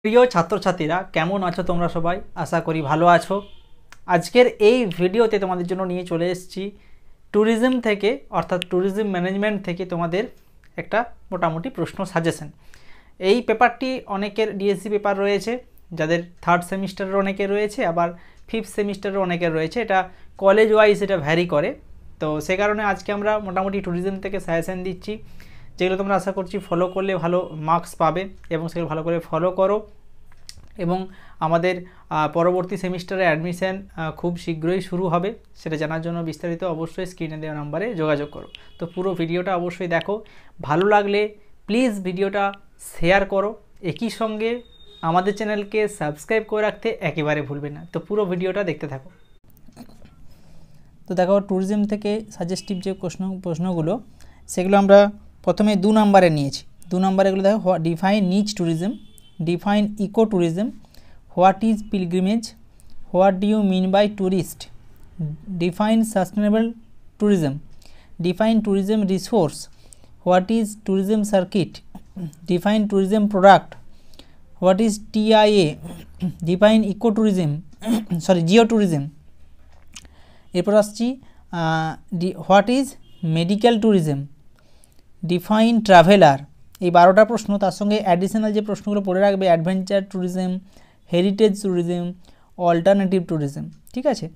প্রিয় ছাত্রছাত্রীরা কেমন আছো তোমরা সবাই? আশা করি ভালো আছো। আজকের এই ভিডিওতে তোমাদের জন্য নিয়ে চলে এসেছি ট্যুরিজম থেকে অর্থাৎ ট্যুরিজম ম্যানেজমেন্ট থেকে তোমাদের একটা মোটামুটি প্রশ্ন সাজেশন। এই পেপারটি অনেকের ডিএসসি পেপার রয়েছে, যাদের থার্ড সেমিস্টারের অনেকের রয়েছে, আবার ফিফথ সেমিস্টারের অনেকের রয়েছে। এটা কলেজ ওয়াইজ এটা ভ্যারি করে। তো সে কারণে আজকে আমরা মোটামুটি ট্যুরিজম থেকে সাজেশন দিচ্ছি, যেগুলো তোমরা আশা করছি ফলো করলে ভালো মার্কস পাবে এবং সেগুলো ভালো করে ফলো করো। এবং আমাদের পরবর্তী সেমিস্টারে অ্যাডমিশন খুব শীঘ্রই শুরু হবে, সেটা জানার জন্য বিস্তারিত অবশ্যই স্ক্রিনে দেওয়া নাম্বারে যোগাযোগ করো। তো পুরো ভিডিওটা অবশ্যই দেখো, ভালো লাগলে প্লিজ ভিডিওটা শেয়ার করো, একই সঙ্গে আমাদের চ্যানেলকে সাবস্ক্রাইব করে রাখতে একেবারে ভুলবে না। তো পুরো ভিডিওটা দেখতে থাকো। তো দেখো, ট্যুরিজম থেকে সাজেস্টিভ যে প্রশ্নগুলো সেগুলো আমরা প্রথমে 2 নম্বরে নিয়েছি। 2 নম্বরে এগুলো দেখো, define niche tourism, define eco tourism, what is pilgrimage, what do you mean by tourist, define sustainable tourism, define tourism resource, what is tourism circuit, define tourism product, what is TIA, define eco tourism geo tourism. এরপর আসছি what is medical tourism, define traveller. এই 12টা প্রশ্ন, তার সঙ্গে additional যে প্রশ্নগুলো পড়ে রাখবে adventure tourism, heritage tourism, alternative tourism. ঠিক আছে,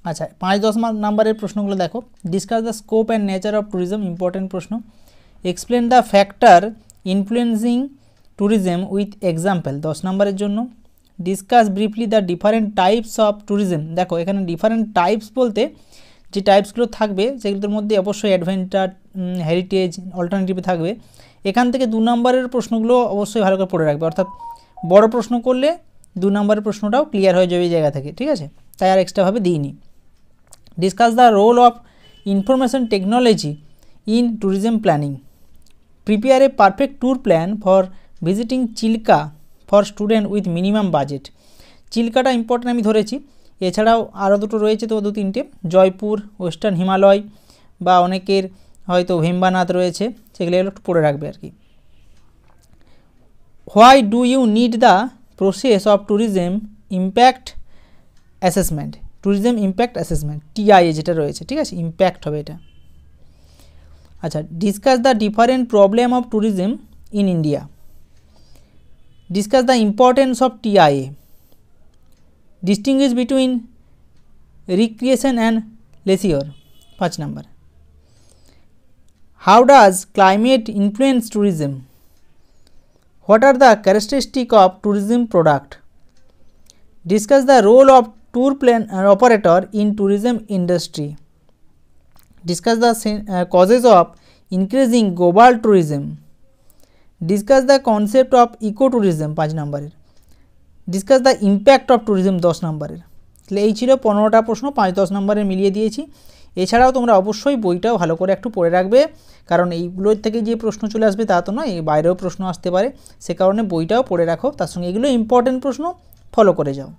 আচ্ছা 5-10 নাম্বারের প্রশ্নগুলো দেখো। Discuss the scope and nature of tourism, important প্রশ্ন। Explain the factor influencing tourism with example, 10 নম্বরের জন্য। Discuss briefly the different types of tourism. দেখো এখানে ডিফারেন্ট টাইপস বলতে যে টাইপসগুলো থাকবে সেগুলোর মধ্যে অবশ্যই অ্যাডভেঞ্চার, হেরিটেজ, অল্টারনেটিভ থাকবে। এখান থেকে 2 নম্বরের প্রশ্নগুলো অবশ্যই ভালো করে পড়ে রাখবে, অর্থাৎ বড় প্রশ্ন করলে 2 নম্বরের প্রশ্নটাও ক্লিয়ার হয়ে যাবে এই জায়গা থেকে। ঠিক আছে, তাই আর এক্সট্রাভাবে দিইনি। Discuss the role of information technology in tourism planning, prepare a perfect tour plan for visiting Chilka for student with minimum budget. চিল্কাটা ইম্পর্টেন্ট আমি ধরেছি, এছাড়াও আরও দুটো রয়েছে, তো 2-3টে, জয়পুর, ওয়েস্টার্ন হিমালয় বা অনেকের হয়তো ভেম্বানাথ রয়েছে, সেগুলো একটু পড়ে রাখবে আর কি। Why do you need the process of tourism impact assessment, tourism impact assessment, TIA যেটা রয়েছে, ঠিক আছে, ইম্প্যাক্ট হবে এটা। আচ্ছা, discuss the different problem of tourism in India, discuss the importance of TIA, distinguish between recreation and leisure, 5 number. How does climate influence tourism? What are the characteristics of tourism product? Discuss the role of tour operator in tourism industry. Discuss the causes of increasing global tourism. Discuss the concept of ecotourism, 5 number. Discuss the impact of tourism, 10 নম্বরের। তাহলে এই ছিল 15টা প্রশ্ন, 5-10 নম্বরে মিলিয়ে দিয়েছি। এছাড়াও তোমরা অবশ্যই বইটাও ভালো করে একটু পড়ে রাখবে, কারণ এইগুলোর থেকে যে প্রশ্ন চলে আসবে তা তো নয়, এই বাইরেও প্রশ্ন আসতে পারে, সে কারণে বইটাও পড়ে রাখো, তার সঙ্গে এগুলো ইম্পর্টেন্ট প্রশ্ন, ফলো করে যাও।